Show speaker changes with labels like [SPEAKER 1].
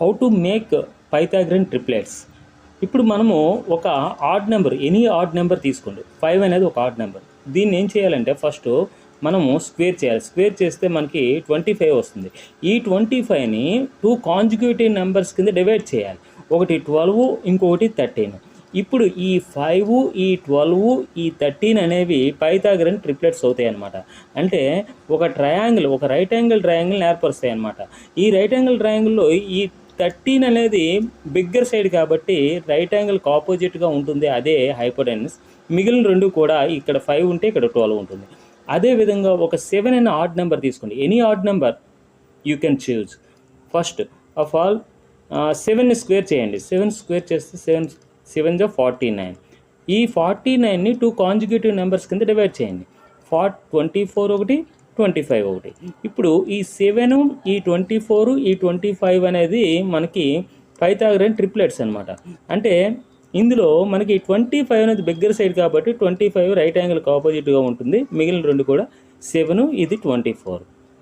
[SPEAKER 1] How to make Pythagorean triplets. ఇప్పుడు మనము ఒక odd number, any odd number తీసుకోండి. 5 అనేది ఒక ఆడ్ నెంబర్. దీన్ని ఏం చేయాలంటే ఫస్ట్ మనము స్క్వేర్ చేయాలి. స్క్వేర్ చేస్తే మనకి 25 వస్తుంది. ఈ 25ని 2 కాంజిక్యూటివ్ నెంబర్స్ కింద డివైడ్ చేయాలి. ఒకటి 12, ఇంకొకటి 13. ఇప్పుడు ఈ 5, ఈ 12, ఈ 13 అనేవి పైథాగరన్ ట్రిప్లెట్స్ అవుతాయి అన్నమాట. అంటే ఒక ట్రయాంగిల్, ఒక రైట్ యాంగిల్ ట్రయాంగిల్ని ఏర్పరుస్తాయి అన్నమాట. ఈ రైట్ యాంగిల్ ట్రయాంగిల్లో ఈ 13 అనేది బిగ్గర్ సైడ్ కాబట్టి రైట్ యాంగిల్కి ఆపోజిట్గా ఉంటుంది, అదే హైపోటెన్యూస్. మిగిలిన రెండు కూడా ఇక్కడ 5 ఉంటే ఇక్కడ 12 ఉంటుంది. అదేవిధంగా ఒక 7 అనే ఆడ్ నెంబర్ తీసుకోండి. Any odd number you can choose. First of all 7ని స్క్వేర్ చేయండి. 7 స్క్వేర్ చేస్తే 7 7 49. ఈ 49ని 2 కాంజిక్యూటివ్ నెంబర్స్ కింద డివైడ్ చేయండి. 24 ఒకటి, 25 ఒకటి. ఇప్పుడు ఈ 7, ఈ 24, ఈ 25 అనేది మనకి పైథాగరన్ ట్రిప్లెట్స్ అనమాట. అంటే ఇందులో మనకి 25 అనేది బిగ్గర్ సైడ్ కాబట్టి 25 రైట్ యాంగిల్కి ఆపోజిట్గా ఉంటుంది. మిగిలిన రెండు కూడా 7, ఇది 24.